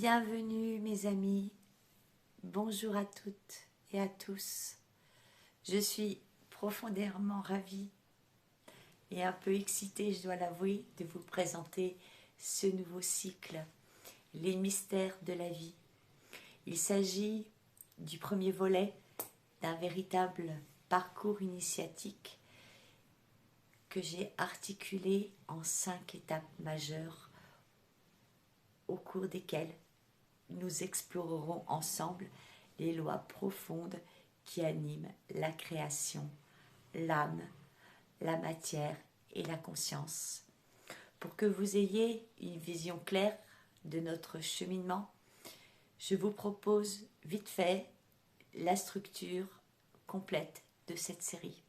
Bienvenue mes amis, bonjour à toutes et à tous. Je suis profondément ravie et un peu excitée, je dois l'avouer, de vous présenter ce nouveau cycle, les mystères de la vie. Il s'agit du premier volet d'un véritable parcours initiatique que j'ai articulé en 5 étapes majeures au cours desquelles nous explorerons ensemble les lois profondes qui animent la création, l'âme, la matière et la conscience. Pour que vous ayez une vision claire de notre cheminement, je vous propose vite fait la structure complète de cette série.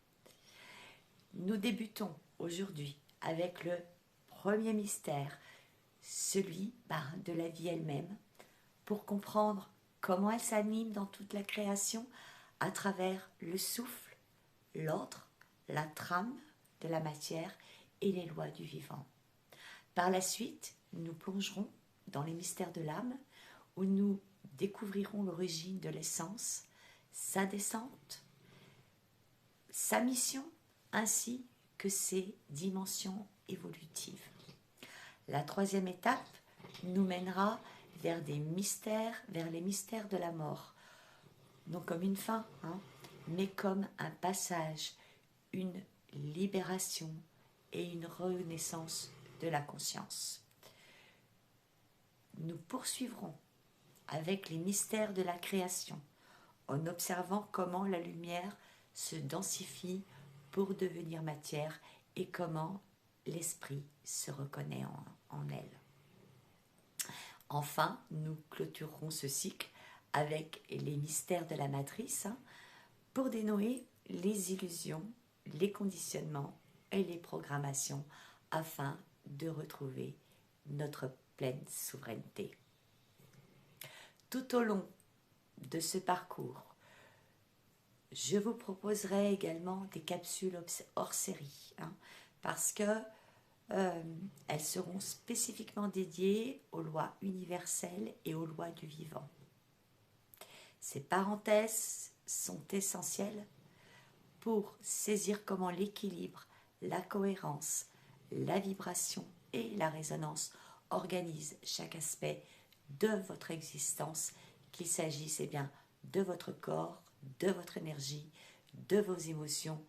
Nous débutons aujourd'hui avec le premier mystère, celui de la vie elle-même, pour comprendre comment elle s'anime dans toute la création à travers le souffle, l'ordre, la trame de la matière et les lois du vivant. Par la suite, nous plongerons dans les mystères de l'âme où nous découvrirons l'origine de l'essence, sa descente, sa mission ainsi que ses dimensions évolutives. La troisième étape nous mènera vers les mystères de la mort. Non comme une fin, mais comme un passage, une libération et une renaissance de la conscience. Nous poursuivrons avec les mystères de la création, en observant comment la lumière se densifie pour devenir matière et comment l'esprit se reconnaît en elle. Enfin, nous clôturerons ce cycle avec les mystères de la matrice pour dénouer les illusions, les conditionnements et les programmations afin de retrouver notre pleine souveraineté. Tout au long de ce parcours, je vous proposerai également des capsules hors série parce que elles seront spécifiquement dédiées aux lois universelles et aux lois du vivant. Ces parenthèses sont essentielles pour saisir comment l'équilibre, la cohérence, la vibration et la résonance organisent chaque aspect de votre existence, qu'il s'agisse de votre corps, de votre énergie, de vos émotions,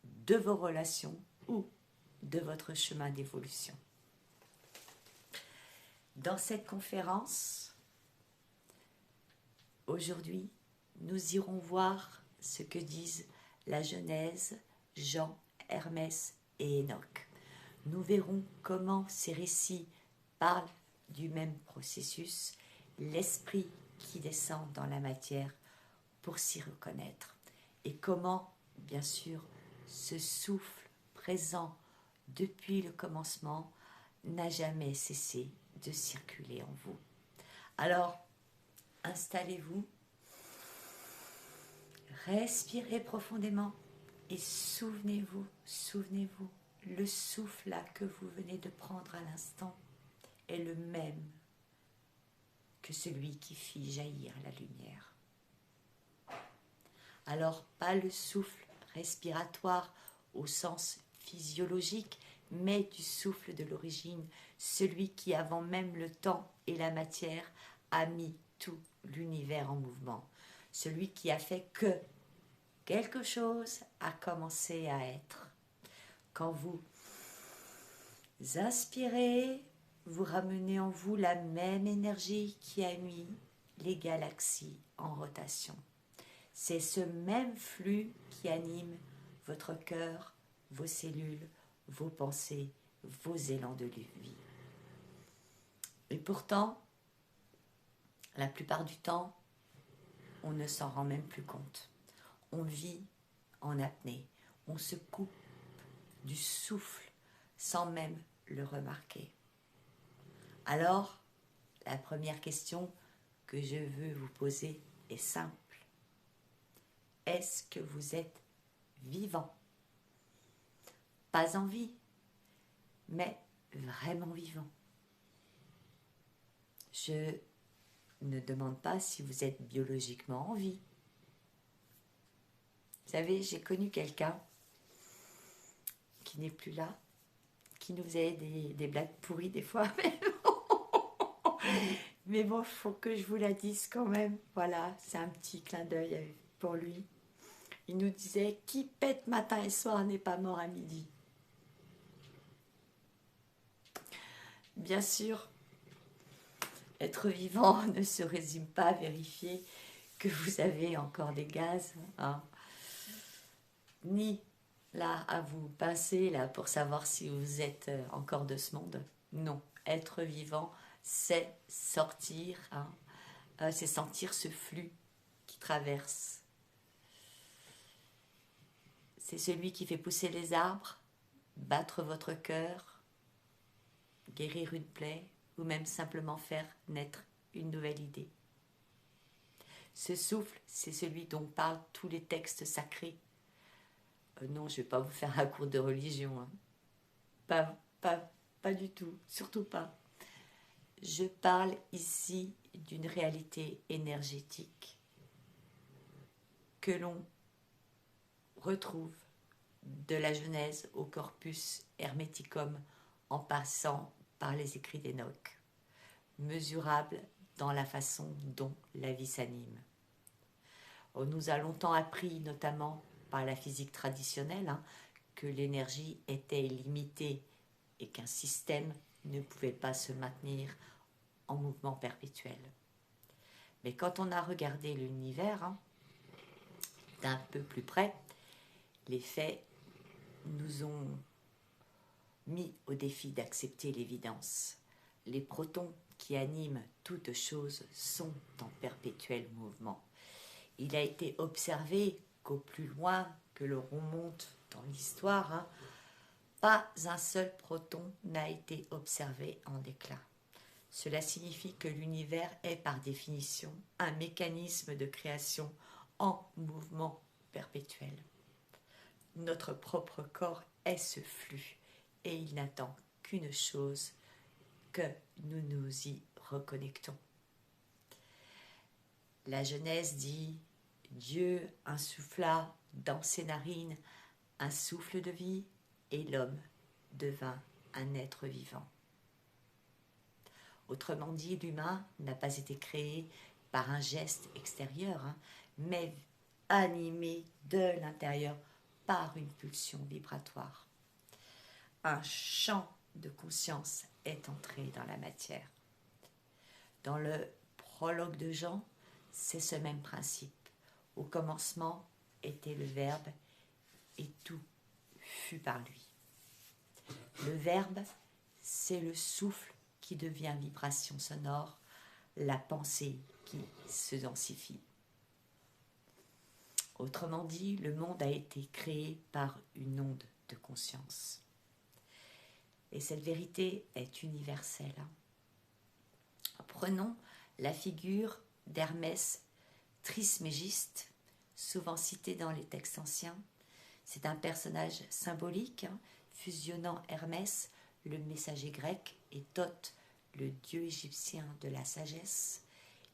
de vos relations ou de votre chemin d'évolution. Dans cette conférence, aujourd'hui, nous irons voir ce que disent la Genèse, Jean, Hermès et Enoch. Nous verrons comment ces récits parlent du même processus, l'esprit qui descend dans la matière pour s'y reconnaître, et comment, bien sûr, ce souffle présent depuis le commencement n'a jamais cessé de circuler en vous. Alors, installez-vous, respirez profondément et souvenez-vous, le souffle là que vous venez de prendre à l'instant est le même que celui qui fit jaillir la lumière. Alors, pas le souffle respiratoire au sens physiologique, mais du souffle de l'origine, celui qui, avant même le temps et la matière, a mis tout l'univers en mouvement, celui qui a fait que quelque chose a commencé à être. Quand vous inspirez, vous ramenez en vous la même énergie qui a mis les galaxies en rotation. C'est ce même flux qui anime votre cœur, vos cellules, vos pensées, vos élans de vie. Et pourtant, la plupart du temps, on ne s'en rend même plus compte. On vit en apnée, on se coupe du souffle sans même le remarquer. Alors, la première question que je veux vous poser est simple. Est-ce que vous êtes vivant? Pas en vie, mais vraiment vivant. Je ne demande pas si vous êtes biologiquement en vie. Vous savez, j'ai connu quelqu'un qui n'est plus là, qui nous faisait des blagues pourries des fois. Mais bon, il faut que je vous la dise quand même. Voilà, c'est un petit clin d'œil pour lui. Il nous disait, qui pète matin et soir n'est pas mort à midi. Bien sûr, être vivant ne se résume pas à vérifier que vous avez encore des gaz, hein. Ni là à vous pincer là pour savoir si vous êtes encore de ce monde. Non, être vivant, c'est sortir, hein. C'est sentir ce flux qui traverse. C'est celui qui fait pousser les arbres, battre votre cœur, guérir une plaie ou même simplement faire naître une nouvelle idée. Ce souffle, c'est celui dont parlent tous les textes sacrés. Non, je ne vais pas vous faire un cours de religion, hein. Pas du tout, surtout pas. Je parle ici d'une réalité énergétique que l'on retrouve de la Genèse au Corpus Hermeticum en passant par les écrits d'Enoch, mesurable dans la façon dont la vie s'anime. On nous a longtemps appris, notamment par la physique traditionnelle, hein, que l'énergie était limitée et qu'un système ne pouvait pas se maintenir en mouvement perpétuel. Mais quand on a regardé l'univers, hein, d'un peu plus près, les faits nous ont mis au défi d'accepter l'évidence. Les protons qui animent toute chose sont en perpétuel mouvement. Il a été observé qu'au plus loin que l'on remonte dans l'histoire, hein, pas un seul proton n'a été observé en déclin. Cela signifie que l'univers est par définition un mécanisme de création en mouvement perpétuel. Notre propre corps est ce flux et il n'attend qu'une chose, que nous nous y reconnectons. La Genèse dit « Dieu insuffla dans ses narines un souffle de vie et l'homme devint un être vivant. » Autrement dit, l'humain n'a pas été créé par un geste extérieur, hein, mais animé de l'intérieur par une pulsion vibratoire. Un champ de conscience est entré dans la matière. Dans le prologue de Jean, c'est ce même principe. Au commencement était le Verbe et tout fut par lui. Le Verbe, c'est le souffle qui devient vibration sonore, la pensée qui se densifie. Autrement dit, le monde a été créé par une onde de conscience. Et cette vérité est universelle. Prenons la figure d'Hermès Trismégiste, souvent cité dans les textes anciens. C'est un personnage symbolique, hein, fusionnant Hermès, le messager grec, et Thoth, le dieu égyptien de la sagesse.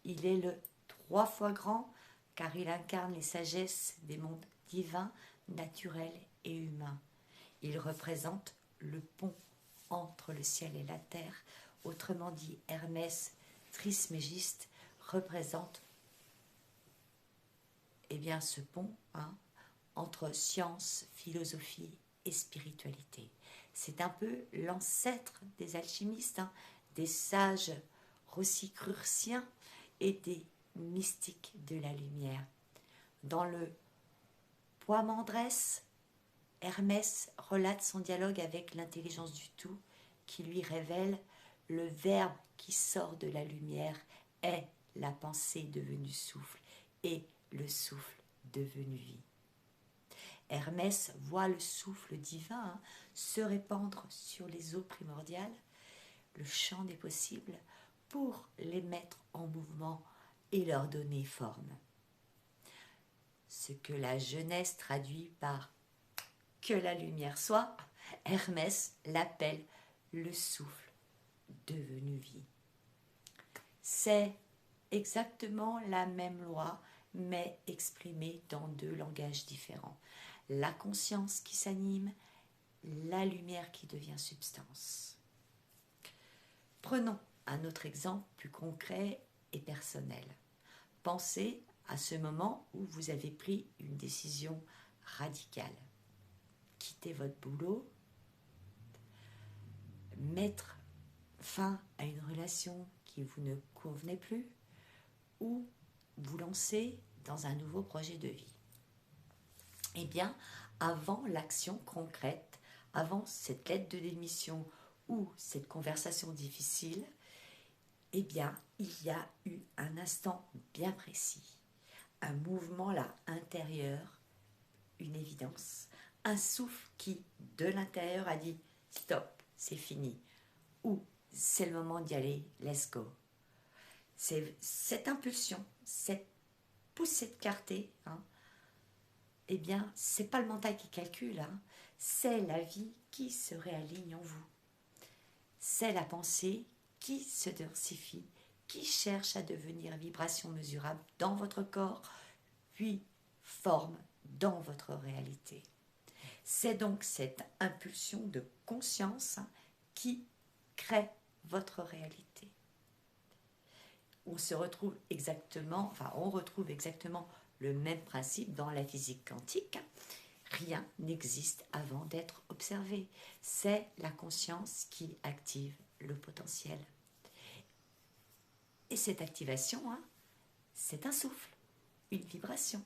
Il est le 3 fois grand, car il incarne les sagesses des mondes divins, naturels et humains. Il représente le pont entre le ciel et la terre. Autrement dit, Hermès Trismégiste représente ce pont, hein, entre science, philosophie et spiritualité. C'est un peu l'ancêtre des alchimistes, hein, des sages rosicruciens et des mystiques de la lumière. Dans le Poimandresse, Hermès relate son dialogue avec l'intelligence du tout qui lui révèle le verbe qui sort de la lumière est la pensée devenue souffle et le souffle devenu vie. Hermès voit le souffle divin, hein, se répandre sur les eaux primordiales, le champ des possibles, pour les mettre en mouvement et leur donner forme. Ce que la Genèse traduit par « que la lumière soit », Hermès l'appelle le souffle devenu vie. C'est exactement la même loi, mais exprimée dans deux langages différents. La conscience qui s'anime, la lumière qui devient substance. Prenons un autre exemple plus concret et personnel. Pensez à ce moment où vous avez pris une décision radicale. Quitter votre boulot, mettre fin à une relation qui vous ne convenait plus ou vous lancer dans un nouveau projet de vie. Eh bien, avant l'action concrète, avant cette lettre de démission ou cette conversation difficile, eh bien, il y a eu un instant bien précis, un mouvement là intérieur, une évidence, un souffle qui, de l'intérieur, a dit « stop, c'est fini » ou « c'est le moment d'y aller, let's go ». C'est cette impulsion, cette poussée de clarté, eh bien, c'est pas le mental qui calcule, c'est la vie qui se réaligne en vous. C'est la pensée qui se densifie, qui cherche à devenir vibration mesurable dans votre corps, puis forme dans votre réalité. C'est donc cette impulsion de conscience qui crée votre réalité. On retrouve exactement le même principe dans la physique quantique. Rien n'existe avant d'être observé. C'est la conscience qui active le potentiel. Et cette activation, c'est un souffle, une vibration.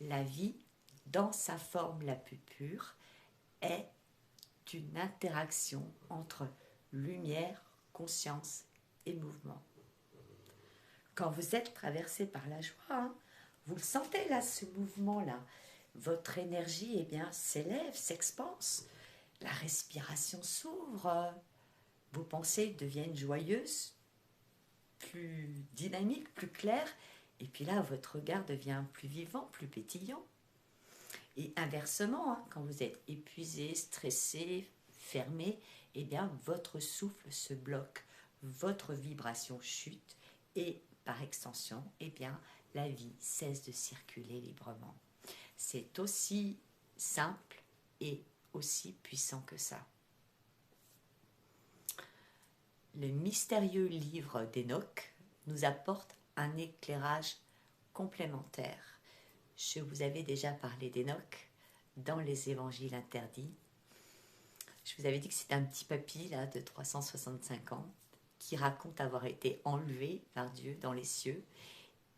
La vie, dans sa forme la plus pure, est une interaction entre lumière, conscience et mouvement. Quand vous êtes traversé par la joie, vous le sentez là, ce mouvement-là. Votre énergie s'élève, s'expanse. La respiration s'ouvre. Vos pensées deviennent joyeuses, plus dynamiques, plus claires. Et puis là, votre regard devient plus vivant, plus pétillant. Et inversement, quand vous êtes épuisé, stressé, fermé, eh bien, votre souffle se bloque, votre vibration chute et par extension, eh bien, la vie cesse de circuler librement. C'est aussi simple et aussi puissant que ça. Le mystérieux livre d'Enoch nous apporte un éclairage complémentaire. Je vous avais déjà parlé d'Enoch dans les évangiles interdits. Je vous avais dit que c'est un petit papy là, de 365 ans qui raconte avoir été enlevé par Dieu dans les cieux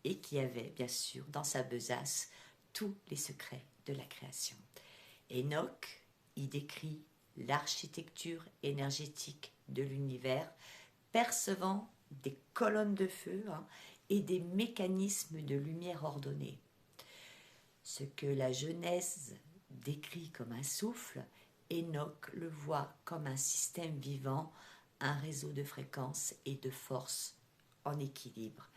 et qui avait bien sûr dans sa besace tous les secrets de la création. Enoch y décrit l'architecture énergétique de l'univers, percevant des colonnes de feu et des mécanismes de lumière ordonnés. Ce que la Genèse décrit comme un souffle, Enoch le voit comme un système vivant, un réseau de fréquences et de forces en équilibre.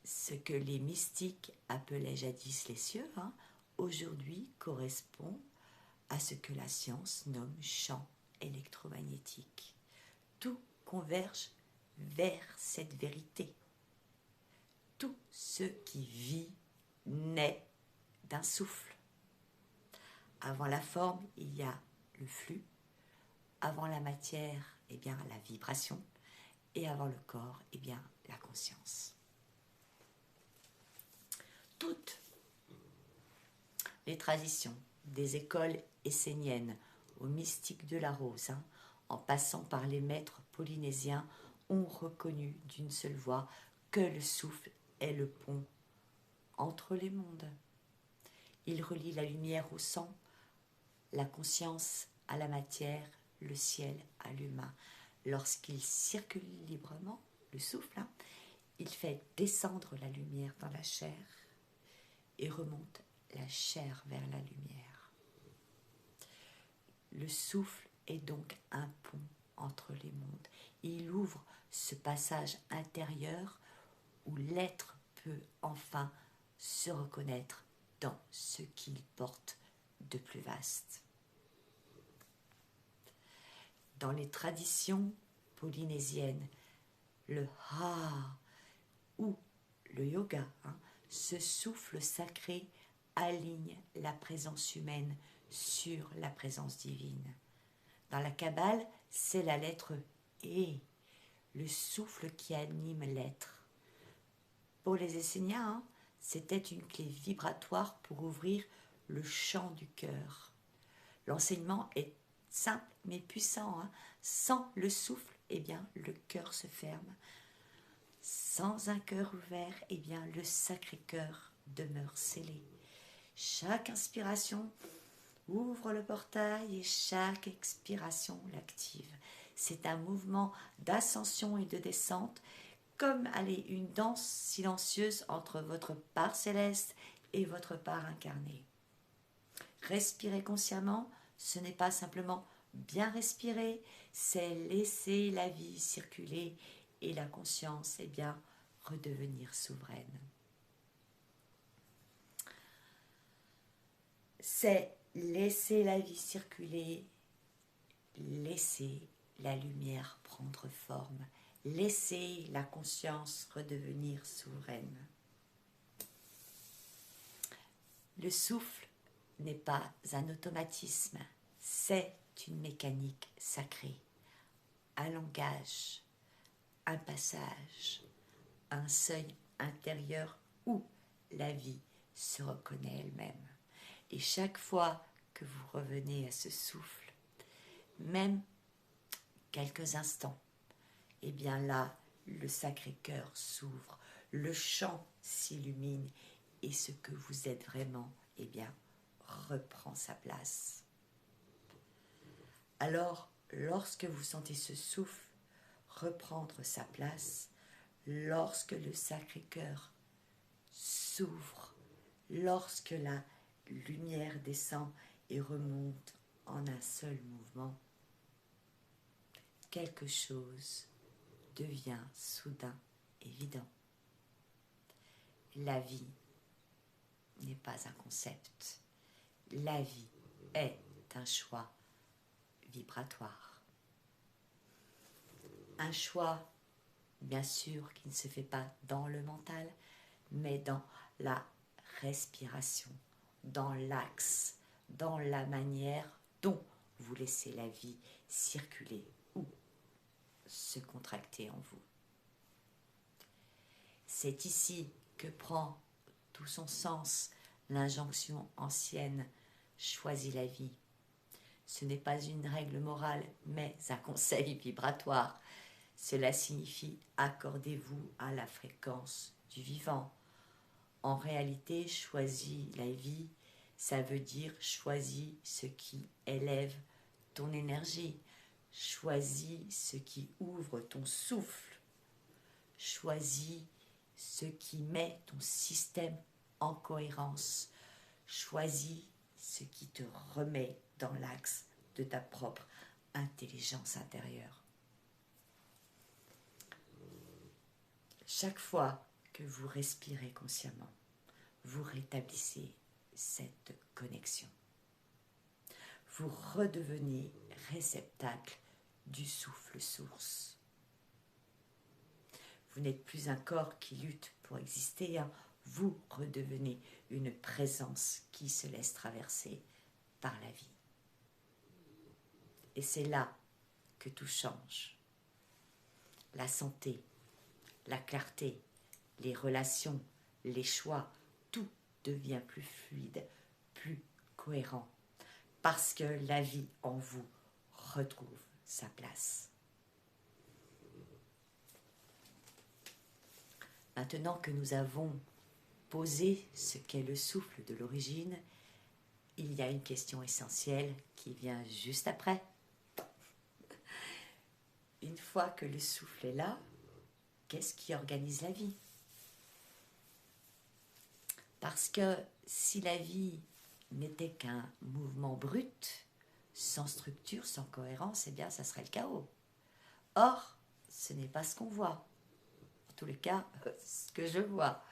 Ce que les mystiques appelaient jadis les cieux, aujourd'hui correspond à ce que la science nomme champ électromagnétique. Tout converge vers cette vérité. Tout ce qui vit naît d'un souffle. Avant la forme, il y a le flux. Avant la matière, la vibration. Et avant le corps, la conscience. Toutes les traditions, des écoles esséniennes aux mystiques de la rose, en passant par les maîtres polynésiens, ont reconnu d'une seule voix que le souffle est le pont entre les mondes. Il relie la lumière au sang, la conscience à la matière, le ciel à l'humain. Lorsqu'il circule librement, le souffle, il fait descendre la lumière dans la chair et remonte la chair vers la lumière. Le souffle est donc un pont entre les mondes. Il ouvre ce passage intérieur où l'être peut enfin se reconnaître dans ce qu'il porte de plus vaste. Dans les traditions polynésiennes, le Ha ou le yoga, ce souffle sacré aligne la présence humaine sur la présence divine. Dans la Kabbale, c'est la lettre E, le souffle qui anime l'être. Pour les Esséniens, c'était une clé vibratoire pour ouvrir le champ du cœur. L'enseignement est simple mais puissant. Sans le souffle, le cœur se ferme. Sans un cœur ouvert, le Sacré-Cœur demeure scellé. Chaque inspiration ouvre le portail et chaque expiration l'active. C'est un mouvement d'ascension et de descente, comme une danse silencieuse entre votre part céleste et votre part incarnée. Respirer consciemment, ce n'est pas simplement bien respirer, c'est laisser la vie circuler et la conscience, redevenir souveraine. C'est laisser la vie circuler, laisser la lumière prendre forme, laisser la conscience redevenir souveraine. Le souffle n'est pas un automatisme, c'est une mécanique sacrée, un langage, un passage, un seuil intérieur où la vie se reconnaît elle-même. Et chaque fois que vous revenez à ce souffle, même quelques instants, là, le Sacré-Cœur s'ouvre, le champ s'illumine et ce que vous êtes vraiment, reprend sa place. Alors, lorsque vous sentez ce souffle reprendre sa place, lorsque le Sacré-Cœur s'ouvre, lorsque la lumière descend et remonte en un seul mouvement, quelque chose devient soudain évident. La vie n'est pas un concept. La vie est un choix vibratoire. Un choix, bien sûr, qui ne se fait pas dans le mental, mais dans la respiration, dans l'axe, dans la manière dont vous laissez la vie circuler ou se contracter en vous. C'est ici que prend tout son sens l'injonction ancienne « choisis la vie ». Ce n'est pas une règle morale, mais un conseil vibratoire. Cela signifie « accordez-vous à la fréquence du vivant ». En réalité, choisis la vie, ça veut dire choisis ce qui élève ton énergie, choisis ce qui ouvre ton souffle, choisis ce qui met ton système en cohérence, choisis ce qui te remet dans l'axe de ta propre intelligence intérieure. Chaque fois que vous respirez consciemment, vous rétablissez cette connexion. Vous redevenez réceptacle du souffle source. Vous n'êtes plus un corps qui lutte pour exister, vous redevenez une présence qui se laisse traverser par la vie. Et c'est là que tout change. La santé, la clarté, les relations, les choix, tout devient plus fluide, plus cohérent, parce que la vie en vous retrouve sa place. Maintenant que nous avons posé ce qu'est le souffle de l'origine, il y a une question essentielle qui vient juste après. Une fois que le souffle est là, qu'est-ce qui organise la vie? Parce que si la vie n'était qu'un mouvement brut, sans structure, sans cohérence, ça serait le chaos. Or, ce n'est pas ce qu'on voit. En tous les cas, ce que je vois.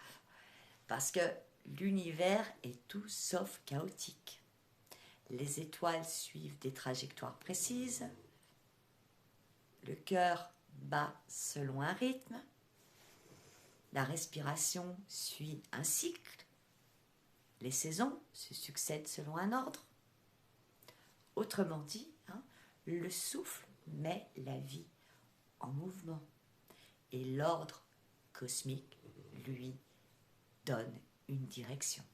Parce que l'univers est tout sauf chaotique. Les étoiles suivent des trajectoires précises. Le cœur bat selon un rythme. La respiration suit un cycle. Les saisons se succèdent selon un ordre. Autrement dit, le souffle met la vie en mouvement. Et l'ordre cosmique, lui, donne une direction.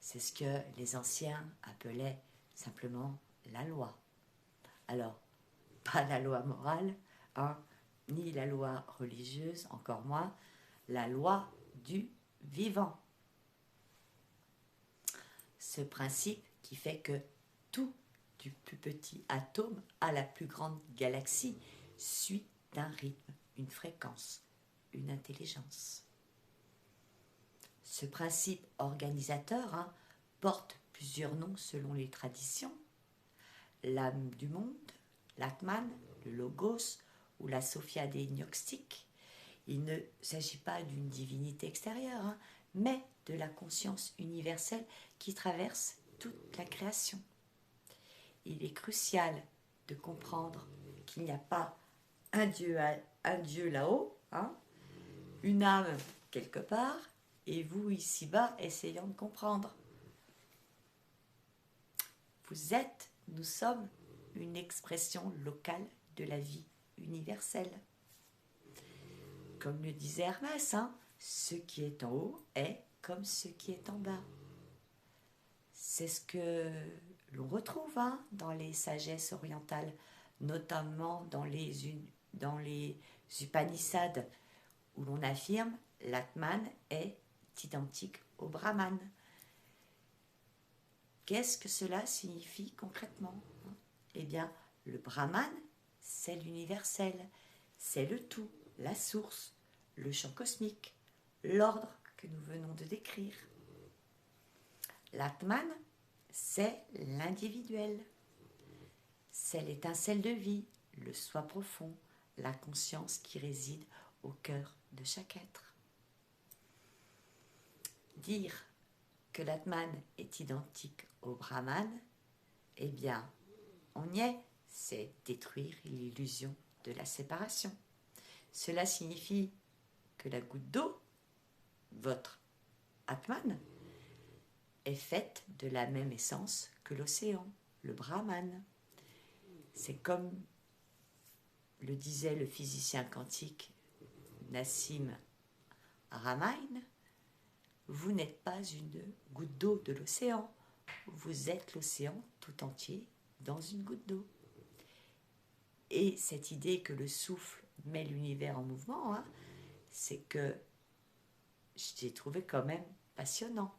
C'est ce que les anciens appelaient simplement la loi. Alors, pas la loi morale, ni la loi religieuse, encore moins la loi du vivant. Ce principe qui fait que tout, du plus petit atome à la plus grande galaxie, suit un rythme, une fréquence, une intelligence. Ce principe organisateur porte plusieurs noms selon les traditions. L'âme du monde, l'Atman, le Logos ou la Sophia des Gnostiques. Il ne s'agit pas d'une divinité extérieure, mais de la conscience universelle qui traverse toute la création. Il est crucial de comprendre qu'il n'y a pas un Dieu là-haut, une âme quelque part, et vous ici-bas essayant de comprendre. Nous sommes une expression locale de la vie universelle. Comme le disait Hermès, ce qui est en haut est comme ce qui est en bas. C'est ce que l'on retrouve dans les sagesses orientales, notamment dans les Upanishads, où l'on affirme l'Atman est identique au Brahman. Qu'est-ce que cela signifie concrètement? Eh bien, le Brahman, c'est l'universel, c'est le tout, la source, le champ cosmique, l'ordre que nous venons de décrire. L'Atman, c'est l'individuel, c'est l'étincelle de vie, le soi profond, la conscience qui réside au cœur de chaque être. Dire que l'Atman est identique au Brahman, eh bien, on y est, c'est détruire l'illusion de la séparation. Cela signifie que la goutte d'eau, votre Atman, est faite de la même essence que l'océan, le Brahman. C'est comme le disait le physicien quantique Nassim Haramein, vous n'êtes pas une goutte d'eau de l'océan, vous êtes l'océan tout entier dans une goutte d'eau. Et cette idée que le souffle met l'univers en mouvement, c'est que j'ai trouvé quand même passionnant.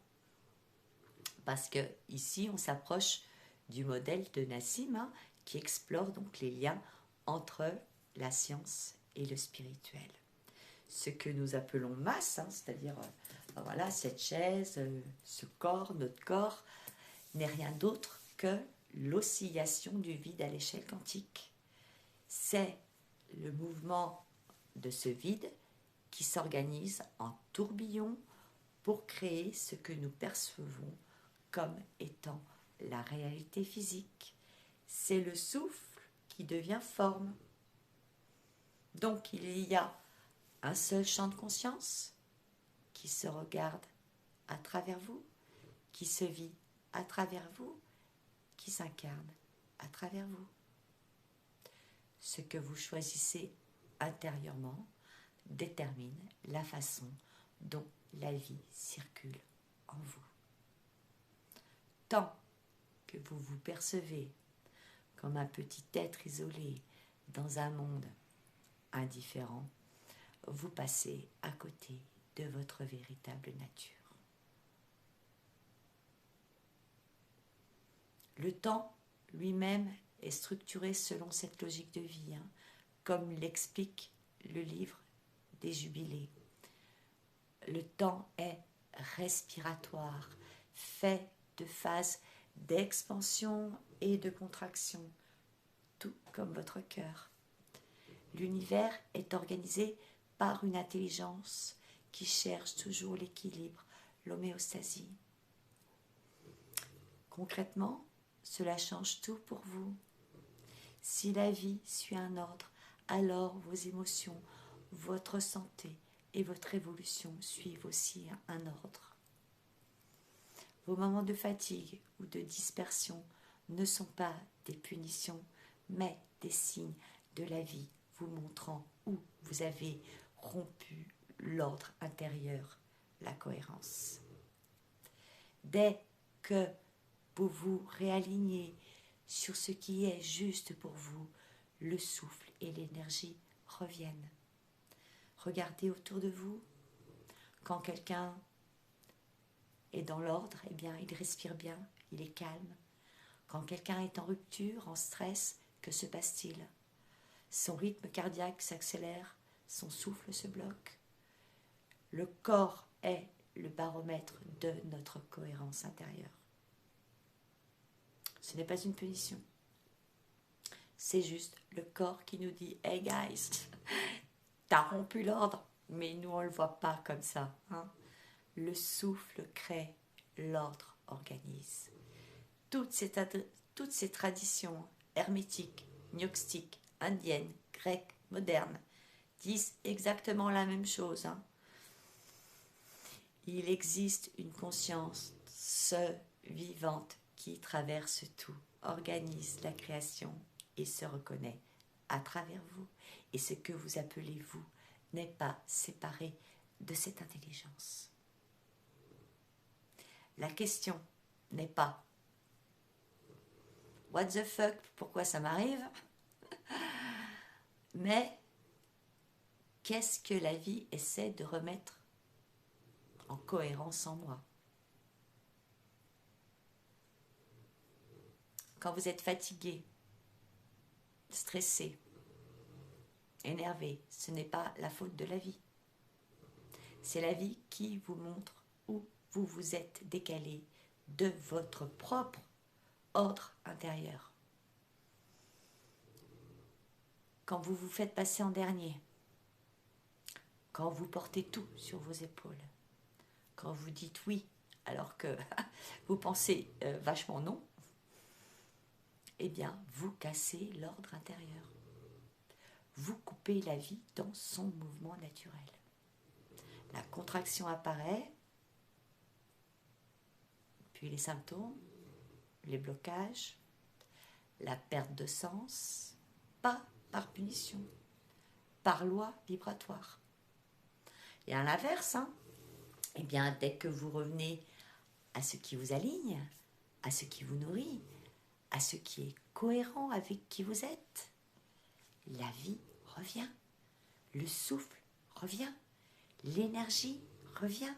Parce que ici, on s'approche du modèle de Nassim qui explore donc les liens entre la science et le spirituel. Ce que nous appelons masse, c'est-à-dire voilà, cette chaise, ce corps, notre corps, n'est rien d'autre que l'oscillation du vide à l'échelle quantique. C'est le mouvement de ce vide qui s'organise en tourbillon pour créer ce que nous percevons comme étant la réalité physique. C'est le souffle qui devient forme. Donc il y a un seul champ de conscience qui se regarde à travers vous, qui se vit à travers vous, qui s'incarne à travers vous. Ce que vous choisissez intérieurement détermine la façon dont la vie circule en vous. Tant que vous vous percevez comme un petit être isolé dans un monde indifférent, vous passez à côté de votre véritable nature. Le temps lui-même est structuré selon cette logique de vie, comme l'explique le livre des Jubilés. Le temps est respiratoire, fait de phases d'expansion et de contraction, tout comme votre cœur. L'univers est organisé par une intelligence qui cherche toujours l'équilibre, l'homéostasie. Concrètement, cela change tout pour vous. Si la vie suit un ordre, alors vos émotions, votre santé et votre évolution suivent aussi un ordre. Vos moments de fatigue ou de dispersion ne sont pas des punitions, mais des signes de la vie vous montrant où vous avez rompu l'ordre intérieur, la cohérence. Dès que vous vous réalignez sur ce qui est juste pour vous, le souffle et l'énergie reviennent. Regardez autour de vous. Quand quelqu'un est dans l'ordre, eh bien, il respire bien, il est calme. Quand quelqu'un est en rupture, en stress, que se passe-t-il? Son rythme cardiaque s'accélère, son souffle se bloque. Le corps est le baromètre de notre cohérence intérieure. Ce n'est pas une punition. C'est juste le corps qui nous dit « Hey guys, t'as rompu l'ordre !» Mais nous, on ne le voit pas comme ça. Hein. Le souffle crée, l'ordre organise. Toutes ces traditions hermétiques, gnostiques, indiennes, grecques, modernes, disent exactement la même chose. Hein. Il existe une conscience vivante qui traverse tout, organise la création et se reconnaît à travers vous. Et ce que vous appelez vous n'est pas séparé de cette intelligence. La question n'est pas « What the fuck, pourquoi ça m'arrive ?» mais qu'est-ce que la vie essaie de remettre en cohérence en moi? Quand vous êtes fatigué, stressé, énervé, ce n'est pas la faute de la vie. C'est la vie qui vous montre où vous vous êtes décalé de votre propre ordre intérieur. Quand vous vous faites passer en dernier, quand vous portez tout sur vos épaules, quand vous dites oui alors que vous pensez vachement non, eh bien, vous cassez l'ordre intérieur. Vous coupez la vie dans son mouvement naturel. La contraction apparaît, puis les symptômes, les blocages, la perte de sens, pas par punition, par loi vibratoire. Et à l'inverse, eh bien, dès que vous revenez à ce qui vous aligne, à ce qui vous nourrit, à ce qui est cohérent avec qui vous êtes, la vie revient, le souffle revient, l'énergie revient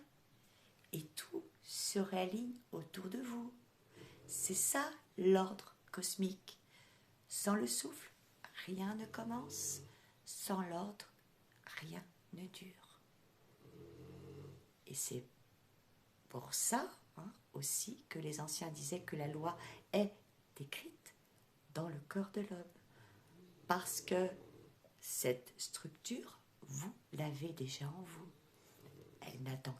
et tout se réaligne autour de vous. C'est ça l'ordre cosmique. Sans le souffle, rien ne commence. Sans l'ordre, rien ne dure. Et c'est pour ça aussi que les anciens disaient que la loi est écrite dans le cœur de l'homme. Parce que cette structure, vous l'avez déjà en vous. Elle n'attend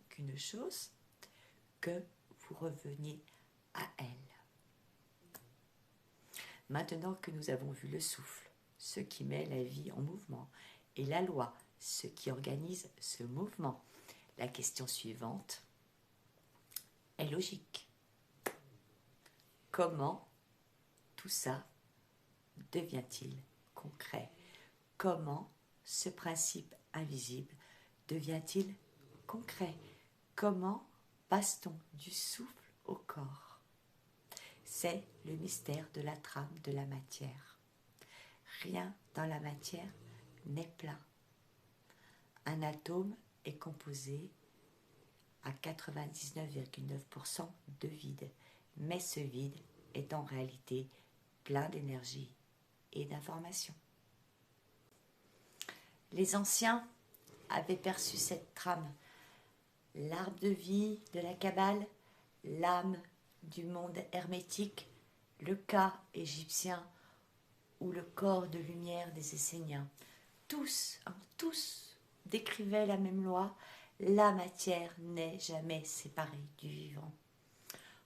qu'une chose, que vous reveniez à elle. Maintenant que nous avons vu le souffle, ce qui met la vie en mouvement, et la loi, ce qui organise ce mouvement, la question suivante est logique. Comment tout ça devient-il concret? Comment ce principe invisible devient-il concret? Comment passe-t-on du souffle au corps? C'est le mystère de la trame de la matière. Rien dans la matière n'est plein. Un atome est composé à 99,9% de vide, mais ce vide est en réalité plein d'énergie et d'information. Les anciens avaient perçu cette trame, l'arbre de vie de la Kabbale, l'âme du monde hermétique, le cas égyptien ou le corps de lumière des Esséniens. Tous décrivaient la même loi, la matière n'est jamais séparée du vivant.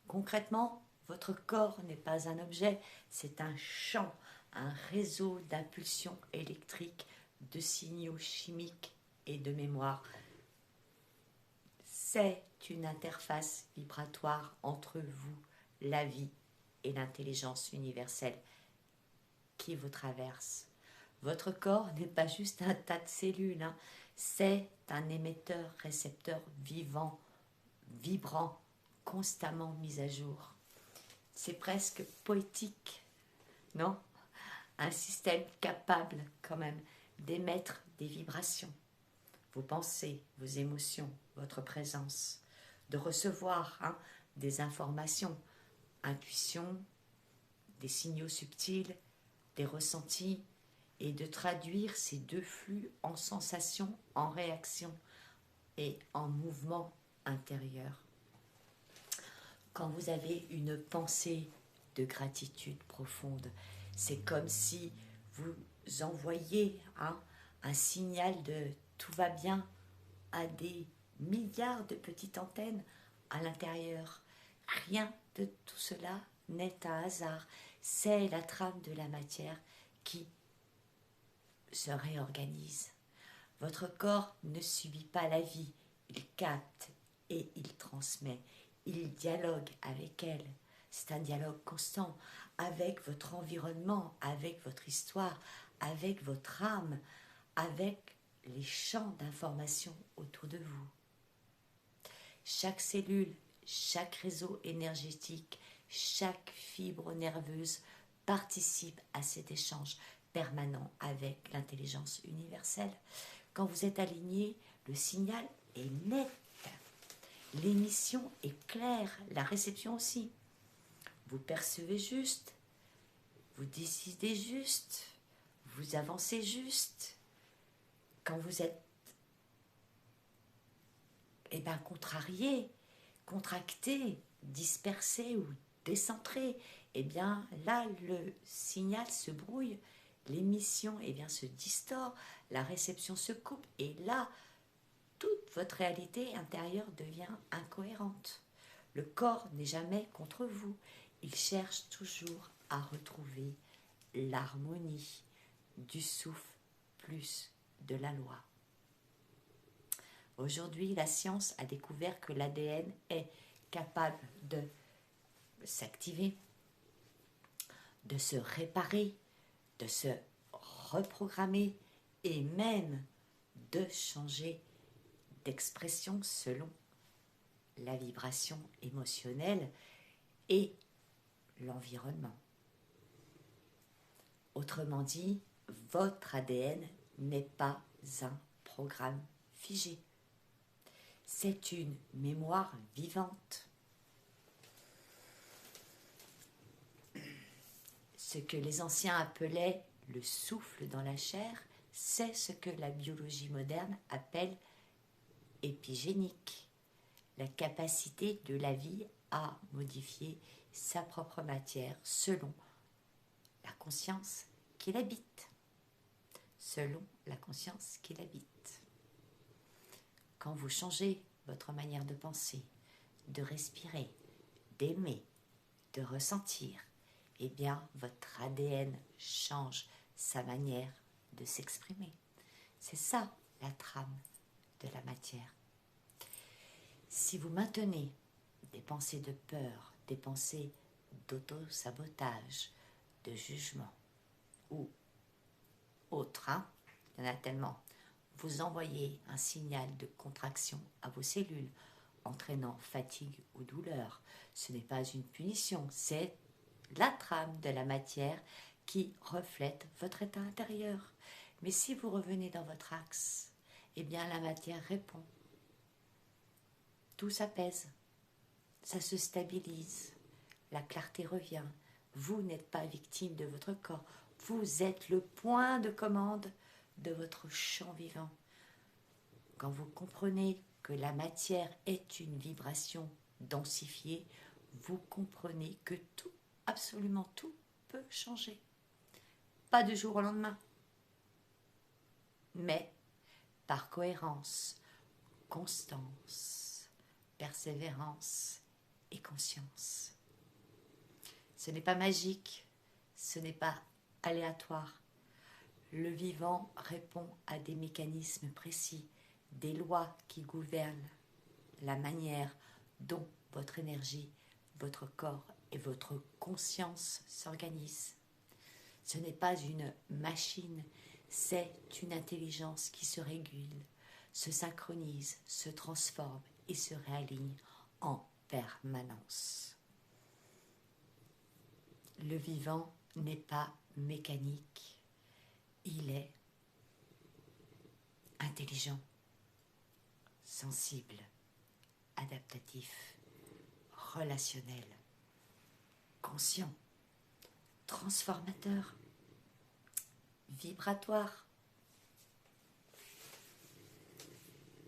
Concrètement, Votre corps n'est pas un objet, c'est un champ, un réseau d'impulsions électriques, de signaux chimiques et de mémoire. C'est une interface vibratoire entre vous, la vie et l'intelligence universelle qui vous traverse. Votre corps n'est pas juste un tas de cellules, hein. C'est un émetteur-récepteur vivant, vibrant, constamment mis à jour. C'est presque poétique, non? Un système capable quand même d'émettre des vibrations. Vos pensées, vos émotions, votre présence, de recevoir des informations, intuition, des signaux subtils, des ressentis, et de traduire ces deux flux en sensations, en réactions et en mouvement intérieur. Quand vous avez une pensée de gratitude profonde, c'est comme si vous envoyiez un signal de tout va bien à des milliards de petites antennes à l'intérieur. Rien de tout cela n'est un hasard. C'est la trame de la matière qui se réorganise. Votre corps ne subit pas la vie, il capte et il transmet. Il dialogue avec elle. C'est un dialogue constant avec votre environnement, avec votre histoire, avec votre âme, avec les champs d'information autour de vous. Chaque cellule, chaque réseau énergétique, chaque fibre nerveuse participe à cet échange permanent avec l'intelligence universelle. Quand vous êtes aligné, le signal est net. L'émission est claire, la réception aussi. Vous percevez juste, vous décidez juste, vous avancez juste. Quand vous êtes contrarié, contracté, dispersé ou décentré, là le signal se brouille, l'émission se distord, la réception se coupe et là toute votre réalité intérieure devient incohérente. Le corps n'est jamais contre vous, il cherche toujours à retrouver l'harmonie du souffle plus de la loi. Aujourd'hui, la science a découvert que l'ADN est capable de s'activer, de se réparer, de se reprogrammer et même de changer d'expression selon la vibration émotionnelle et l'environnement. Autrement dit, votre ADN n'est pas un programme figé. C'est une mémoire vivante. Ce que les anciens appelaient le souffle dans la chair, c'est ce que la biologie moderne appelle épigénique, la capacité de la vie à modifier sa propre matière selon la conscience qui l'habite. Selon la conscience qui l'habite. Quand vous changez votre manière de penser, de respirer, d'aimer, de ressentir, votre ADN change sa manière de s'exprimer. C'est ça la trame de la matière. Si vous maintenez des pensées de peur, des pensées d'auto-sabotage, de jugement ou autres, il y en a tellement, vous envoyez un signal de contraction à vos cellules, entraînant fatigue ou douleur. Ce n'est pas une punition, c'est la trame de la matière qui reflète votre état intérieur. Mais si vous revenez dans votre axe, la matière répond. Tout s'apaise, ça se stabilise, la clarté revient. Vous n'êtes pas victime de votre corps, vous êtes le point de commande de votre champ vivant. Quand vous comprenez que la matière est une vibration densifiée, vous comprenez que tout, absolument tout, peut changer. Pas du jour au lendemain, mais par cohérence, constance, persévérance et conscience. Ce n'est pas magique, ce n'est pas aléatoire. Le vivant répond à des mécanismes précis, des lois qui gouvernent la manière dont votre énergie, votre corps et votre conscience s'organisent. Ce n'est pas une machine, c'est une intelligence qui se régule, se synchronise, se transforme et se réaligne en permanence. Le vivant n'est pas mécanique, il est intelligent, sensible, adaptatif, relationnel, conscient, transformateur, vibratoire.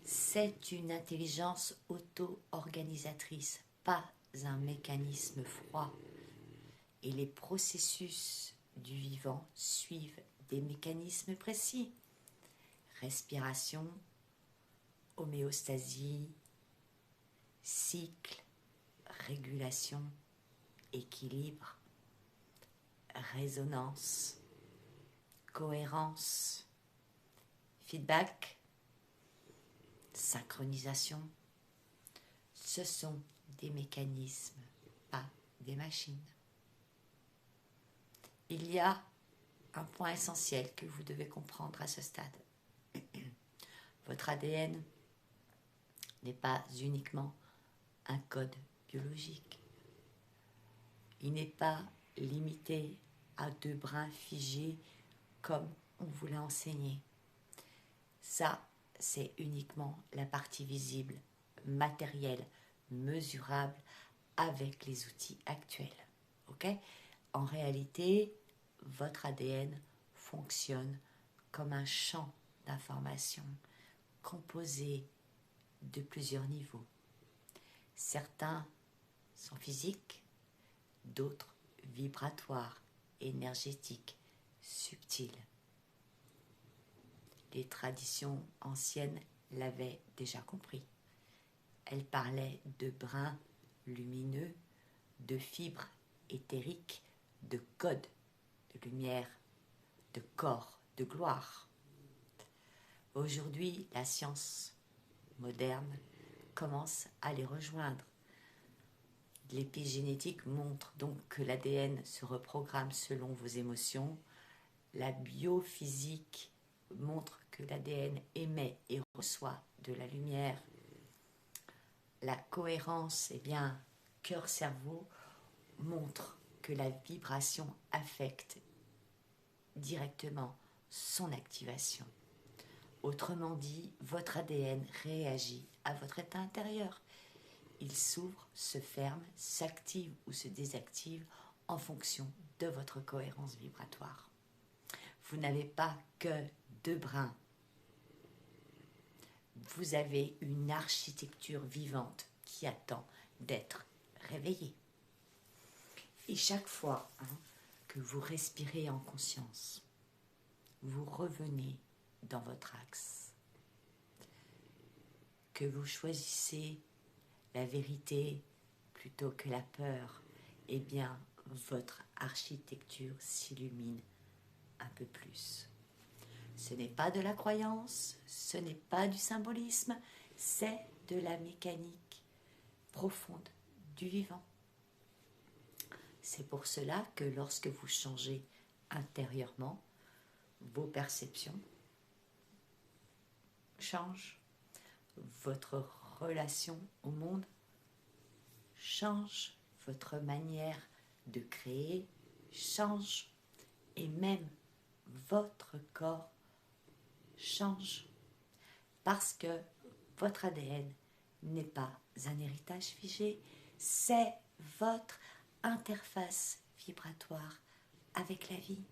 C'est une intelligence auto-organisatrice, pas un mécanisme froid. Et les processus du vivant suivent des mécanismes précis. Respiration, homéostasie, cycle, régulation, équilibre, résonance, cohérence, feedback, synchronisation. Ce sont des mécanismes, pas des machines. Il y a un point essentiel que vous devez comprendre à ce stade. Votre ADN n'est pas uniquement un code biologique. Il n'est pas limité à 2 brins figés comme on vous l'a enseigné. Ça, c'est uniquement la partie visible, matérielle, mesurable avec les outils actuels. Okay ? En réalité, votre ADN fonctionne comme un champ d'information composé de plusieurs niveaux. Certains sont physiques, d'autres vibratoires, énergétiques, subtils. Les traditions anciennes l'avaient déjà compris. Elles parlaient de brins lumineux, de fibres éthériques, de codes, de lumière, de corps, de gloire. Aujourd'hui, la science moderne commence à les rejoindre. L'épigénétique montre donc que l'ADN se reprogramme selon vos émotions. La biophysique montre que l'ADN émet et reçoit de la lumière. La cohérence, cœur-cerveau, montre que la vibration affecte directement son activation. Autrement dit, votre ADN réagit à votre état intérieur. Il s'ouvre, se ferme, s'active ou se désactive en fonction de votre cohérence vibratoire. Vous n'avez pas que 2 brins. Vous avez une architecture vivante qui attend d'être réveillée. Et chaque fois que vous respirez en conscience, vous revenez dans votre axe. Que vous choisissez la vérité plutôt que la peur, votre architecture s'illumine un peu plus. Ce n'est pas de la croyance, ce n'est pas du symbolisme, c'est de la mécanique profonde du vivant. C'est pour cela que lorsque vous changez intérieurement, vos perceptions changent, votre relation au monde change, votre manière de créer change et même votre corps change parce que votre ADN n'est pas un héritage figé, c'est votre interface vibratoire avec la vie.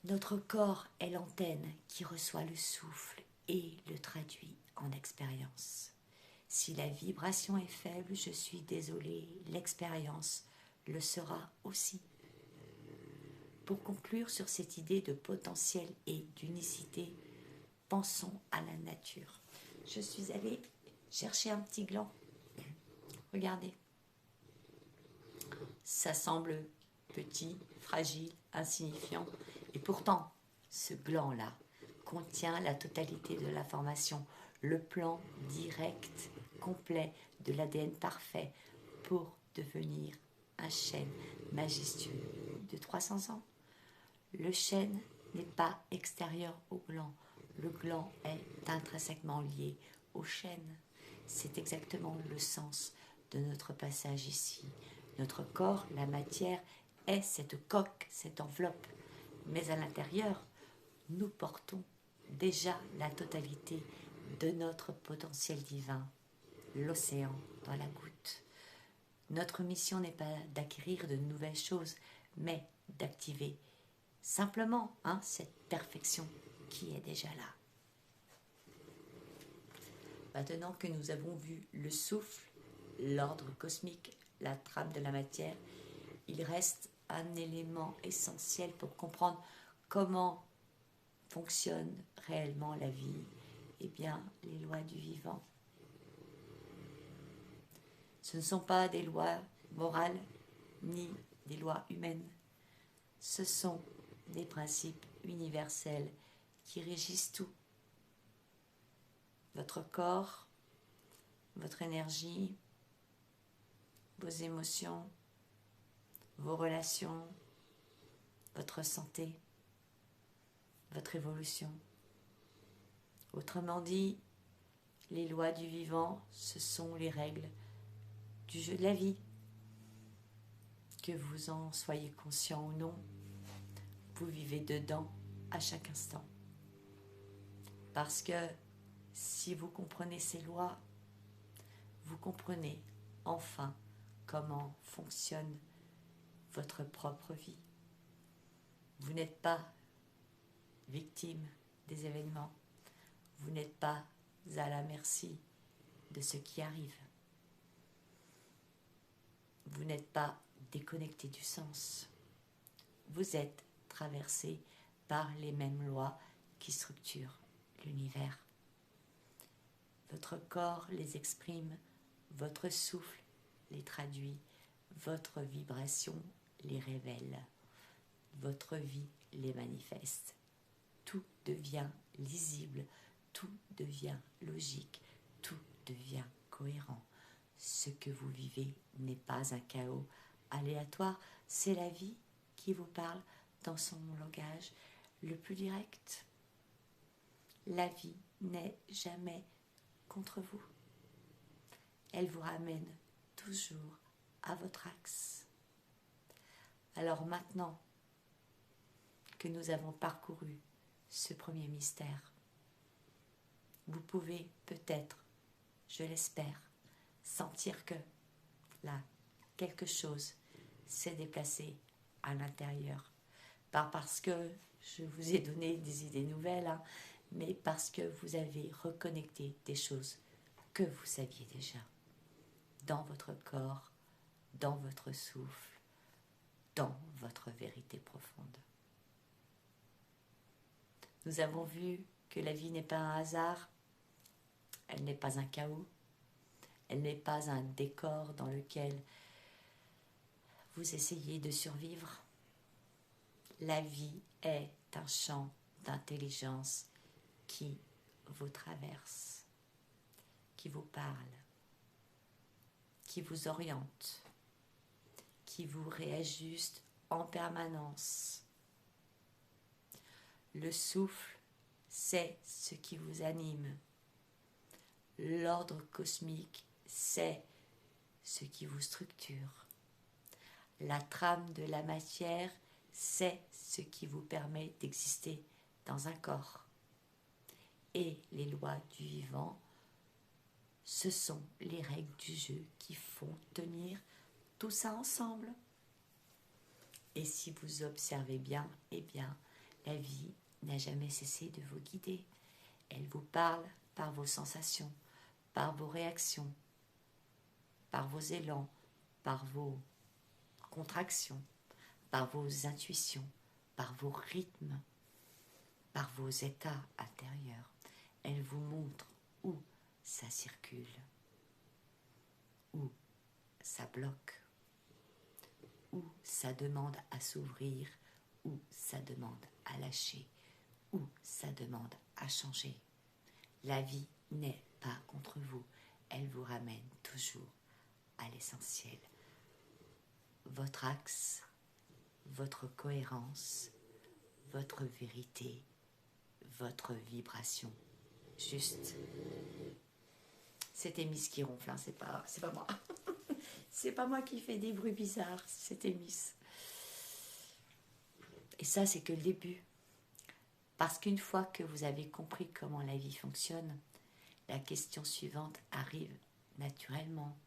Notre corps est l'antenne qui reçoit le souffle et le traduit en expérience. Si la vibration est faible, je suis désolée, l'expérience le sera aussi. Pour conclure sur cette idée de potentiel et d'unicité, pensons à la nature. Je suis allée chercher un petit gland. Regardez. Ça semble petit, fragile, insignifiant. Et pourtant, ce gland-là contient la totalité de l'information, le plan direct, complet de l'ADN parfait pour devenir un chêne majestueux de 300 ans. Le chêne n'est pas extérieur au gland. Le gland est intrinsèquement lié au chêne. C'est exactement le sens de notre passage ici. Notre corps, la matière, est cette coque, cette enveloppe. Mais à l'intérieur, nous portons déjà la totalité de notre potentiel divin, l'océan dans la goutte. Notre mission n'est pas d'acquérir de nouvelles choses, mais d'activer simplement cette perfection qui est déjà là. Maintenant que nous avons vu le souffle, l'ordre cosmique, la trame de la matière, il reste un élément essentiel pour comprendre comment fonctionne réellement la vie. Eh bien, les lois du vivant. Ce ne sont pas des lois morales ni des lois humaines. Ce sont des principes universels qui régissent tout. Votre corps, votre énergie, vos émotions, vos relations, votre santé, votre évolution. Autrement dit, les lois du vivant, ce sont les règles du jeu de la vie. Que vous en soyez conscient ou non, vous vivez dedans à chaque instant. Parce que si vous comprenez ces lois, vous comprenez enfin comment fonctionne votre propre vie. Vous n'êtes pas victime des événements. Vous n'êtes pas à la merci de ce qui arrive. Vous n'êtes pas déconnecté du sens. Vous êtes traversé par les mêmes lois qui structurent l'univers. Votre corps les exprime, votre souffle les traduit, votre vibration les révèle, votre vie les manifeste. Tout devient lisible, tout devient logique, tout devient cohérent. Ce que vous vivez n'est pas un chaos aléatoire, c'est la vie qui vous parle dans son langage le plus direct. La vie n'est jamais contre vous. Elle vous ramène toujours à votre axe. Alors maintenant que nous avons parcouru ce premier mystère, vous pouvez peut-être, je l'espère, sentir que là, quelque chose s'est déplacé à l'intérieur. Pas parce que je vous ai donné des idées nouvelles, mais parce que vous avez reconnecté des choses que vous saviez déjà dans votre corps, dans votre souffle, dans votre vérité profonde. Nous avons vu que la vie n'est pas un hasard, elle n'est pas un chaos, elle n'est pas un décor dans lequel vous essayez de survivre. La vie est un champ d'intelligence qui vous traverse, qui vous parle, qui vous oriente, qui vous réajuste en permanence. Le souffle, c'est ce qui vous anime. L'ordre cosmique, c'est ce qui vous structure. La trame de la matière, c'est ce qui vous permet d'exister dans un corps. Et les lois du vivant, ce sont les règles du jeu qui font tenir tout ça ensemble. Et si vous observez bien, eh bien, la vie n'a jamais cessé de vous guider. Elle vous parle par vos sensations, par vos réactions, par vos élans, par vos contractions, par vos intuitions, par vos rythmes, par vos états intérieurs. Elle vous montre où ça circule, où ça bloque, ça demande à s'ouvrir, ou ça demande à lâcher, ou ça demande à changer. La vie n'est pas contre vous, elle vous ramène toujours à l'essentiel. Votre axe, votre cohérence, votre vérité, votre vibration. Juste. C'était Miss qui ronfle, hein, c'est pas moi. C'est pas moi qui fais des bruits bizarres, c'était Miss. Et ça, c'est que le début. Parce qu'une fois que vous avez compris comment la vie fonctionne, la question suivante arrive naturellement.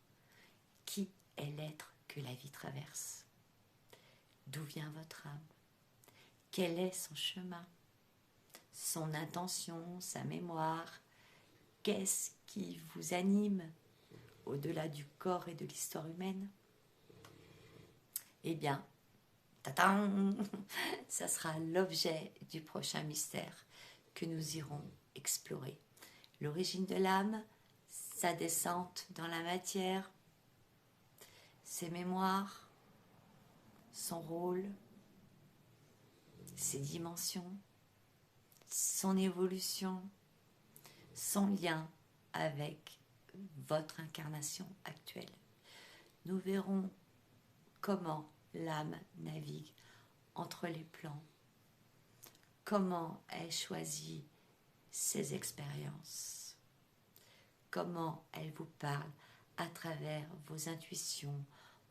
Qui est l'être que la vie traverse? D'où vient votre âme? Quel est son chemin? Son intention, sa mémoire? Qu'est-ce qui vous anime au-delà du corps et de l'histoire humaine? Eh bien, tadam, ça sera l'objet du prochain mystère que nous irons explorer. L'origine de l'âme, sa descente dans la matière, ses mémoires, son rôle, ses dimensions, son évolution, son lien avec votre incarnation actuelle. Nous verrons comment l'âme navigue entre les plans, comment elle choisit ses expériences, comment elle vous parle à travers vos intuitions,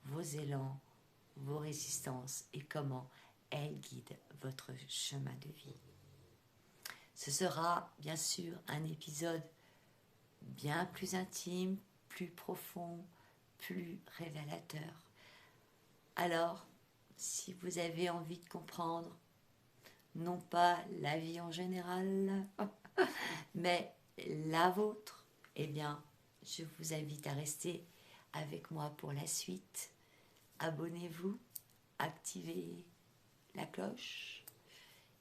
vos élans, vos résistances et comment elle guide votre chemin de vie. Ce sera bien sûr un épisode bien plus intime, plus profond, plus révélateur. Alors, si vous avez envie de comprendre, non pas la vie en général, mais la vôtre, eh bien, je vous invite à rester avec moi pour la suite. Abonnez-vous, activez la cloche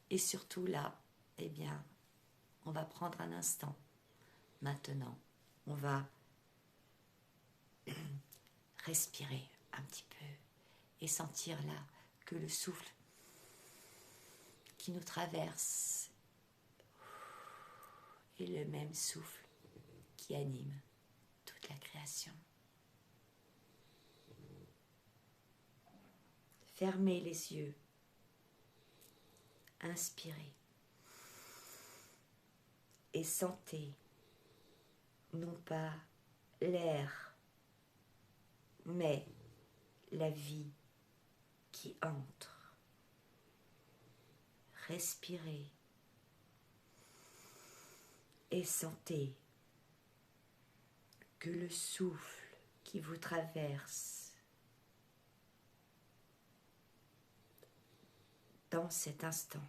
et surtout là, eh bien, on va prendre un instant. Maintenant, on va respirer un petit peu et sentir là que le souffle qui nous traverse est le même souffle qui anime toute la création. Fermez les yeux, inspirez et sentez non pas l'air, mais la vie qui entre. Respirez et sentez que le souffle qui vous traverse dans cet instant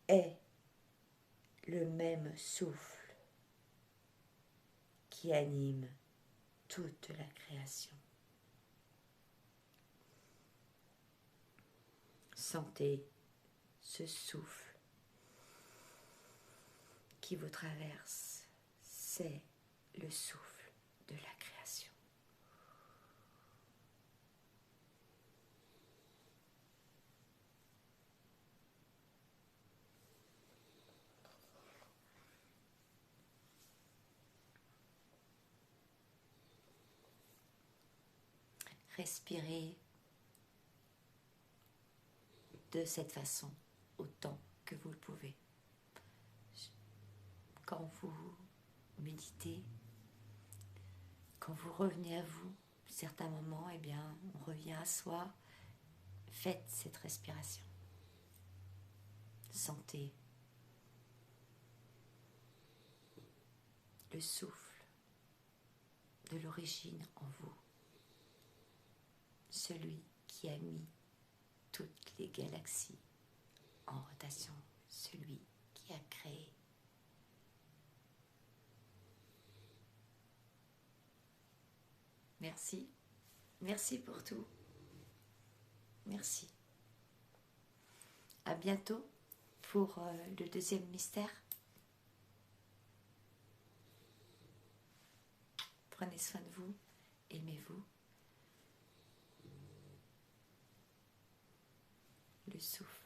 est le même souffle qui anime toute la création. Sentez ce souffle qui vous traverse, c'est le souffle de la création. Respirez de cette façon autant que vous le pouvez. Quand vous méditez, quand vous revenez à vous, certains moments, eh bien, on revient à soi. Faites cette respiration. Sentez le souffle de l'origine en vous, celui qui a mis toutes les galaxies en rotation, celui qui a créé. Merci, merci pour tout. Merci. À bientôt pour le deuxième mystère. prenez soin de vous, aimez-vous. Le souffle.